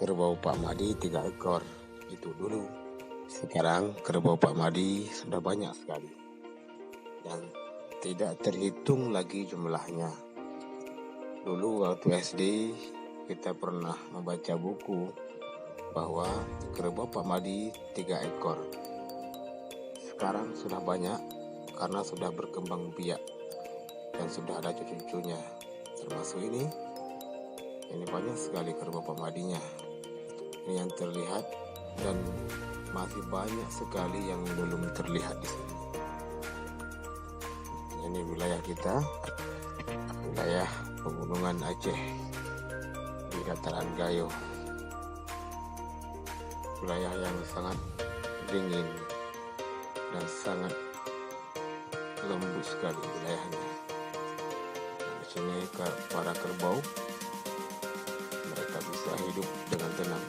Kerbau Pak Madi 3 ekor itu dulu. Sekarang kerbau Pak Madi sudah banyak sekali dan tidak terhitung lagi jumlahnya. Dulu waktu SD kita pernah membaca buku bahwa kerbau Pak Madi 3 ekor. Sekarang sudah banyak karena sudah berkembang biak dan sudah ada cucu-cucunya. Termasuk ini banyak sekali kerbau Pak Madinya. Ini yang terlihat dan masih banyak sekali yang belum terlihat di sini. Ini wilayah kita, wilayah pegunungan Aceh di dataran Gayo, wilayah yang sangat dingin dan sangat lembut sekali wilayahnya. Di sini para kerbau mereka bisa hidup dengan tenang.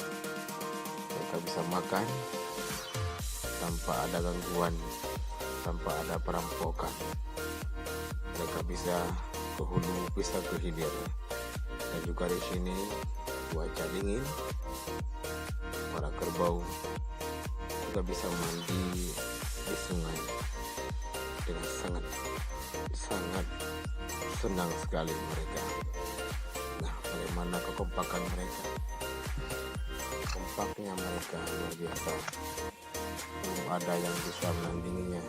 Mereka bisa makan tanpa ada gangguan, tanpa ada perampokan. Mereka bisa ke hulu, bisa ke hilir. Dan juga di sini cuaca dingin. Para kerbau juga bisa mandi di sungai dengan sangat senang sekali mereka. Nah, bagaimana kekompakan mereka? Kompaknya mereka luar biasa. Belum ada yang bisa menandinginya.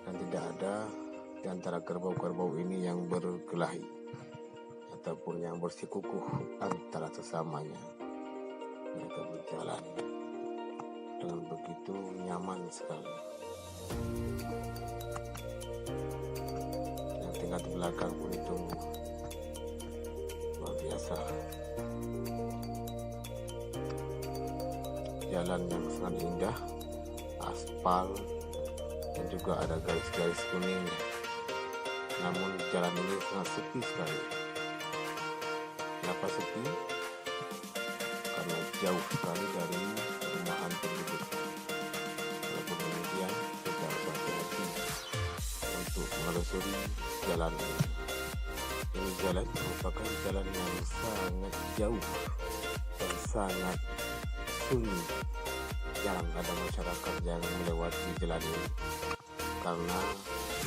Dan tidak ada di antara kerbau-kerbau ini yang berkelahi ataupun yang bersikukuh antara sesamanya. Mereka berjalan dengan begitu nyaman sekali. Yang tinggal di belakang pun itu luar biasa. Jalan yang sangat indah, aspal, dan juga ada garis-garis kuning. Namun jalan ini sangat sepi sekali. Kenapa sepi? Karena jauh sekali dari perumahan penduduk. Walaupun kemudian kita harus hati-hati untuk menelusuri jalan ini. Ini jalan merupakan jalan yang sangat jauh dan sangat sunyi. Jarang ada masyarakat yang melewati jalan ini karena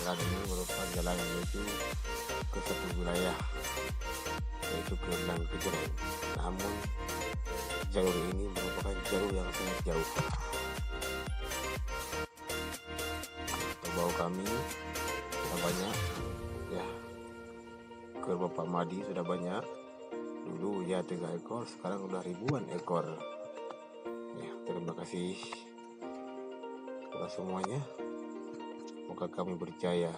jalan ini merupakan jalan menuju ke satu wilayah, yaitu ke Kejeren. Namun jalur ini merupakan jalur yang sangat jauh. Kerbau kami sudah banyak, ya. Kerbau Pak Madi sudah banyak. Dulu ya 3 ekor, sekarang udah ribuan ekor. Ya, terima kasih kepada semuanya. Semoga kami berjaya